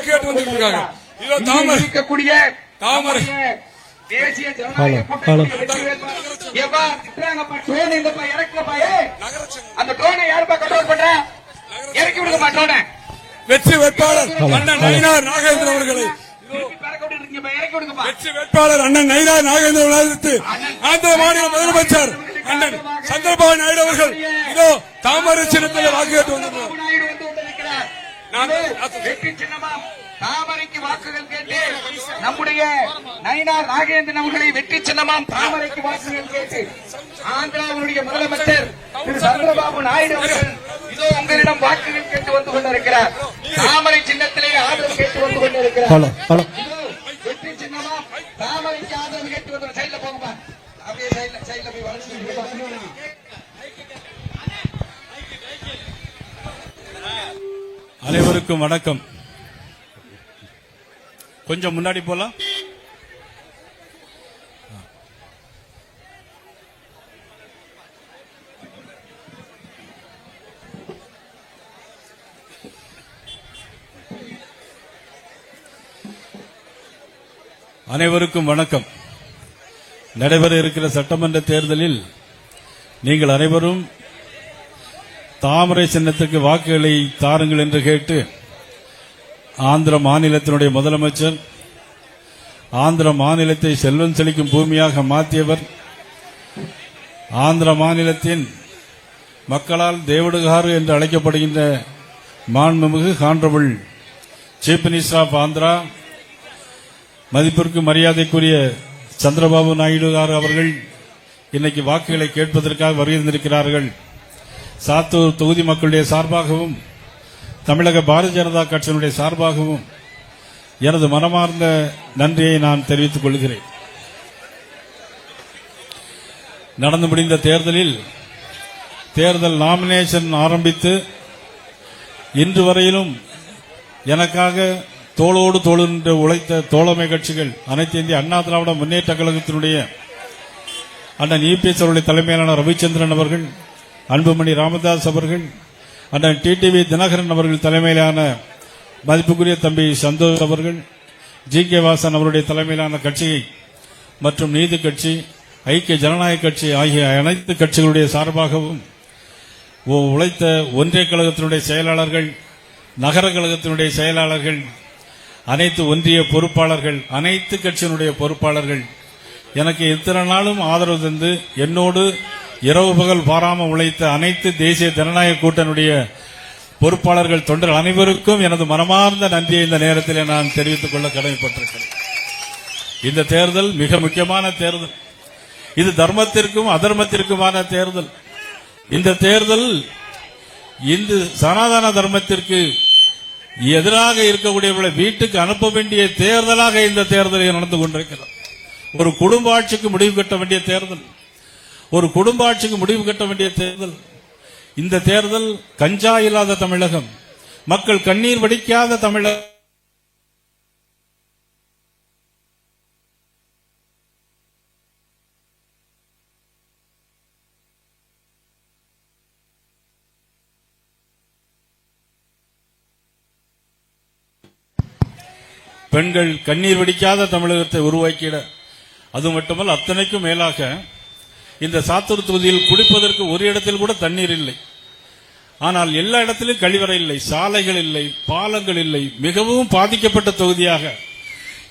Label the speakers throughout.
Speaker 1: வாக்கு கேட்டு வந்துட்டு இருக்காங்க. இதோ தாமரை
Speaker 2: இருக்கக்கூடிய
Speaker 1: தாமரை
Speaker 2: தேசிய ஜனநாயக கூட்டணி அந்த டோனை யாருப்பா கண்ட்ரோல் பண்ற? இறக்கி விடுங்கப்பா டோனை.
Speaker 1: வெற்றி வேட்பாளர் அண்ணன் நயினார் நாகேந்திரன் அவர்களை வெற்றி வேட்பாளர் அண்ணன் நயினார் நாகேந்திரன் அவர்களுக்கு ஆந்திர மாநில முதலமைச்சர் அண்ணன் சந்திரபாபு நாயுடு அவர்கள் இதோ தாமரை சின்னத்தில் வாக்கு கேட்டு வந்திருக்கிறார்.
Speaker 2: வெற்றி சின்னமா தாமரைக்கு வாக்குகள் கேட்டு நம்முடைய நயினார் நாகேந்திரன் அவர்களை வெற்றி சின்னமாம் தாமரைக்கு வாக்குகள் கேட்டு ஆந்திராவுடைய முதலமைச்சர் திரு சந்திரபாபு நாயுடு அவர்கள் இதோ உங்களிடம் வாக்குகள் கேட்டு வந்து கொண்டிருக்கிறார். தாமரை சின்னத்திலே ஆதரவு கேட்டு வந்து கொண்டிருக்கிறார். வெற்றி சின்னமாம் தாமரைக்கு ஆதரவு கேட்டு வந்து சைட்ல போங்கப்பா. அப்படியே சைட்ல போய் வளர்ச்சி.
Speaker 1: அனைவருக்கும் வணக்கம். கொஞ்சம் முன்னாடி போலாம். அனைவருக்கும் வணக்கம். நடைபெற இருக்கிற சட்டமன்ற தேர்தலில் நீங்கள் அனைவரும் தாமரை சின்னத்துக்கு வாக்குகளை தாருங்கள் என்று கேட்டு ஆந்திர மாநிலத்தினுடைய முதலமைச்சர் ஆந்திர மாநிலத்தை செல்வம் செழிக்கும் பூமியாக மாற்றியவர், ஆந்திர மாநிலத்தின் மக்களால் தேவடுகாறு என்று அழைக்கப்படுகின்ற மாண்புமிகு honourable chief minister of Andhra மதிப்பிற்கு மரியாதைக்குரிய சந்திரபாபு நாயுடு அவர்கள் இன்னைக்கு வாக்குகளை கேட்பதற்காக வருகின்றிருக்கிறார்கள். சாத்தூர் தொகுதி மக்களுடைய சார்பாகவும் தமிழக பாரதிய ஜனதா கட்சியினுடைய சார்பாகவும் எனது மனமார்ந்த நன்றியை நான் தெரிவித்துக் கொள்கிறேன். நடந்து முடிந்த தேர்தலில் தேர்தல் நாமினேஷன் ஆரம்பித்து இன்று வரையிலும் எனக்காக தோளோடு தோள் என்று உழைத்த தோழமை கட்சிகள் அனைத்து இந்திய அண்ணா திராவிட முன்னேற்ற கழகத்தினுடைய அண்ணன் இபிஎஸ் அவருடைய தலைமையிலான ரவிச்சந்திரன் அவர்கள், அன்புமணி ராமதாஸ் அவர்கள், அண்ணன் டிடிவி தினகரன் அவர்கள் தலைமையிலான மதிப்புக்குரிய தம்பி சந்தோஷ் அவர்கள், ஜி.கே. வாசன் அவருடைய தலைமையிலான கட்சி மற்றும் நீதி கட்சி, ஐக்கிய ஜனநாயக கட்சி ஆகிய அனைத்து கட்சிகளுடைய சார்பாகவும் உழைத்த ஒன்றிய கழகத்தினுடைய செயலாளர்கள், நகர கழகத்தினுடைய செயலாளர்கள், அனைத்து ஒன்றிய பொறுப்பாளர்கள், அனைத்து கட்சியினுடைய பொறுப்பாளர்கள் எனக்கு இத்தனை நாளும் ஆதரவு தந்து என்னோடு இரவு பகல் பாராமல் உழைத்த அனைத்து தேசிய ஜனநாயக கூட்டணியுடைய பொறுப்பாளர்கள், தொண்டர்கள் அனைவருக்கும் எனது மனமார்ந்த நன்றியை இந்த நேரத்தில் நான் தெரிவித்துக் கொள்ள கடமைப்பட்டிருக்கிறேன். இந்த தேர்தல் மிக முக்கியமான தேர்தல். இது தர்மத்திற்கும் அதர்மத்திற்குமான தேர்தல். இந்த தேர்தல் இந்து சனாதன தர்மத்திற்கு எதிராக இருக்கக்கூடியவர்களை வீட்டுக்கு அனுப்ப வேண்டிய தேர்தலாக இந்த தேர்தல் நடந்து கொண்டிருக்கிறது. ஒரு குடும்ப ஆட்சிக்கு முடிவு கட்ட வேண்டிய தேர்தல், ஒரு குடும்ப ஆட்சிக்கு முடிவு கட்ட வேண்டிய தேர்தல். இந்த தேர்தல் கஞ்சா இல்லாத தமிழகம், மக்கள் கண்ணீர் வடிக்காத தமிழகம், பெண்கள் கண்ணீர் வடிக்காத தமிழகத்தை உருவாக்கிட, அது மட்டுமல்ல அத்தனைக்கும் மேலாக இந்த சாத்தூர் தொகுதியில் குடிப்பதற்கு ஒரு இடத்தில் கூட தண்ணீர் இல்லை. ஆனால் எல்லா இடத்திலும் கழிவறை இல்லை, சாலைகள் இல்லை, பாலங்கள் இல்லை. மிகவும் பாதிக்கப்பட்ட தொகுதியாக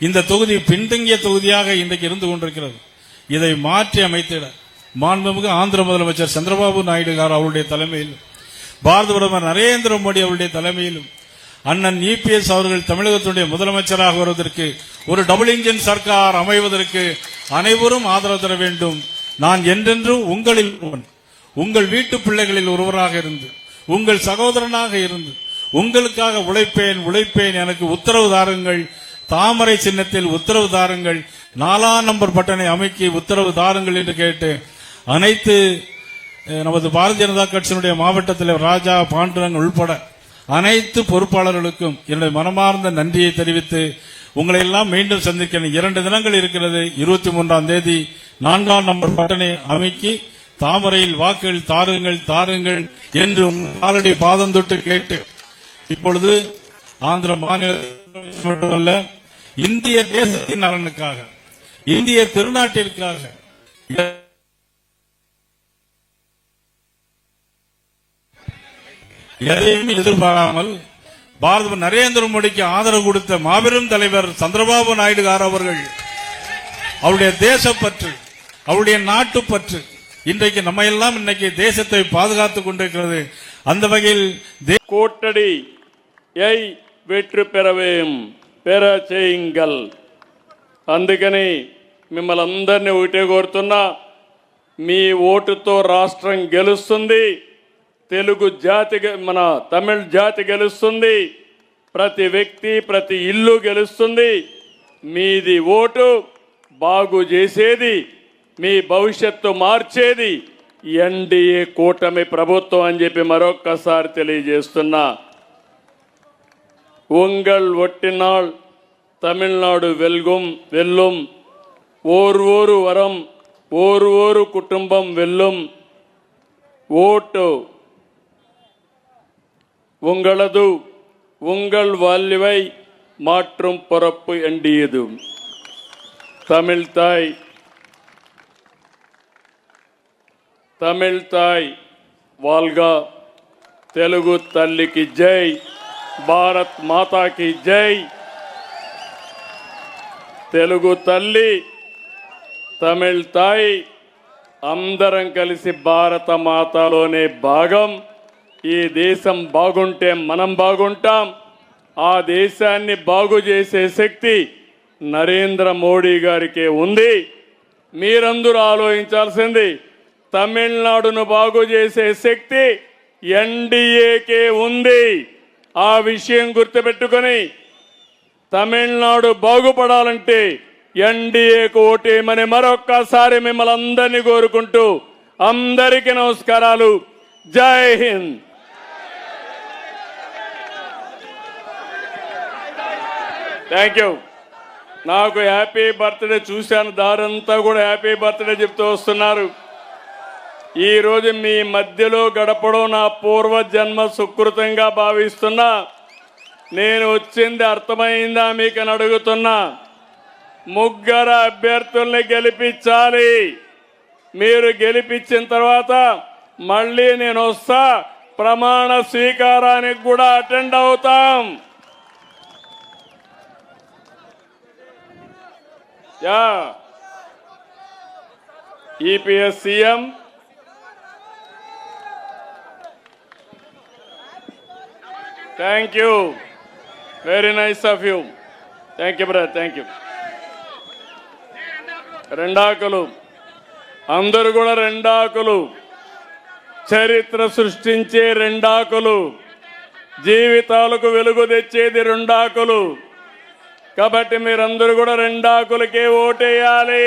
Speaker 1: இந்த தொகுதி பின்தங்கிய தொகுதியாக இன்றைக்கு இருந்து கொண்டிருக்கிறது. இதை மாற்றி அமைத்திட மாண்புமிகு ஆந்திர முதலமைச்சர் சந்திரபாபு நாயுடு அவருடைய தலைமையில், பாரத பிரதமர் நரேந்திர மோடி அவருடைய தலைமையிலும், அண்ணன் இபிஎஸ் அவர்கள் தமிழகத்தினுடைய முதலமைச்சராக வருவதற்கு, ஒரு டபுள் இன்ஜின் சர்க்கார் அமைவதற்கு அனைவரும் ஆதரவு தர வேண்டும். நான் என்றென்றும் உங்களில் உங்கள் வீட்டு பிள்ளைகளில் ஒருவராக இருந்து, உங்கள் சகோதரனாக இருந்து உங்களுக்காக உழைப்பேன். எனக்கு உத்தரவு தாருங்கள், தாமரை சின்னத்தில் உத்தரவு தாருங்கள், 4ஆம் நம்பர் பட்டனை அமைக்கி உத்தரவு தாருங்கள் என்று கேட்டு அனைத்து நமது பாரதிய ஜனதா கட்சியினுடைய மாவட்ட தலைவர் ராஜா, பாண்டுரங் உள்பட அனைத்து பொறுப்பாளர்களுக்கும் என்னுடைய மனமார்ந்த நன்றியை தெரிவித்து உங்களை எல்லாம் மீண்டும் சந்திக்கிறேன். 2 தினங்கள் இருக்கிறது. 23ஆம் தேதி 4ஆம் நம்பர் பட்டனை அமைக்கி தாமரையில் வாக்குகள் தாருங்கள் என்று ஆல்ரெடி பாதம் தொட்டு கேட்டு இப்பொழுது ஆந்திர மாநில மட்டுமல்ல, இந்திய தேசத்தின் நலனுக்காக, இந்திய திருநாட்டிற்காக எதையும் எதிர்பாராமல் பாரத நரேந்திர மோடிக்கு ஆதரவு கொடுத்த மாபெரும் தலைவர் சந்திரபாபு நாயுடு அவர்கள் அவருடைய தேசப்பற்று, அவருடைய நாட்டுப்பற்று இன்றைக்கு நம்ம எல்லாம் இன்னைக்கு தேசத்தை பாதுகாத்துக் கொண்டிருக்கிறது. அந்த வகையில்
Speaker 3: కోట్టడిயை వెట్టు పెర చేయింగల్. అందుకని మిమ్మల్ని అందరినీ ఒకటే కోరుతున్నా, మీ ఓటుతో రాష్ట్రం గెలుస్తుంది, తెలుగు జాతి మన తమిళ జాతి గెలుస్తుంది, ప్రతి వ్యక్తి ప్రతి ఇల్లు గెలుస్తుంది. మీది ఓటు బాగు చేసేది, మీ భవిష్యత్తు మార్చేది ఎన్డీఏ కూటమి ప్రభుత్వం అని చెప్పి మరొక్కసారి తెలియజేస్తున్నా. உங்கள் ஒட்டினால் தமிழ்நாடு வெல்லும், ஓர் வரம் ஓர் குடும்பம் வெல்லும். ஓட்டு உங்களது, உங்கள் வாழ்வை மாற்றும் பொறுப்பு எண்டியது. தமிழ் தாய் வாழ்க, తెలుగు తల్లికి జై, భారత్ మాతాకి జై. తెలుగు తల్లి, తమిళ్ తాయి అందరం కలిసి భారత మాతలోనే భాగం. ఈ దేశం బాగుంటే మనం బాగుంటాం. ఆ దేశాన్ని బాగు చేసే శక్తి నరేంద్ర మోడీ గారికే ఉంది. మీరందరూ ఆలోచించాల్సింది, తమిళనాడును బాగు చేసే శక్తి ఎన్డీఏకే ఉంది. ఆ విషయం గుర్తుపెట్టుకొని తమిళనాడు బాగుపడాలంటే ఎన్డీఏకు ఓటేయమని మరొక్కసారి మిమ్మల్ని అందరినీ కోరుకుంటూ అందరికీ నమస్కారాలు. జై హింద్. Thank you. నాకు హ్యాపీ బర్త్డే చూశాను, దారంతా కూడా హ్యాపీ బర్త్డే చెప్తూ వస్తున్నారు. ఈ రోజు మీ మధ్యలో గడపడం నా పూర్వ జన్మ సుకృతంగా భావిస్తున్నా. నేను వచ్చింది అర్థమైందా మీకు అని అడుగుతున్నా. ముగ్గురు అభ్యర్థుల్ని గెలిపించాలి. మీరు గెలిపించిన తర్వాత మళ్ళీ నేను వస్తా, ప్రమాణ స్వీకారానికి కూడా అటెండ్ అవుతాం. Yeah EPS CM, thank you, very nice of you. Thank you brother, thank you. రెండాకులు అందరూ కూడా రెండాకులు, చరిత్ర సృష్టించే రెండాకులు, జీవితాలకు వెలుగు తెచ్చేది రెండాకులు. కాబట్టి మీరందరూ కూడా రెండాకులకే ఓటేయాలి.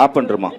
Speaker 4: ஆப் பண்ணுறோமா?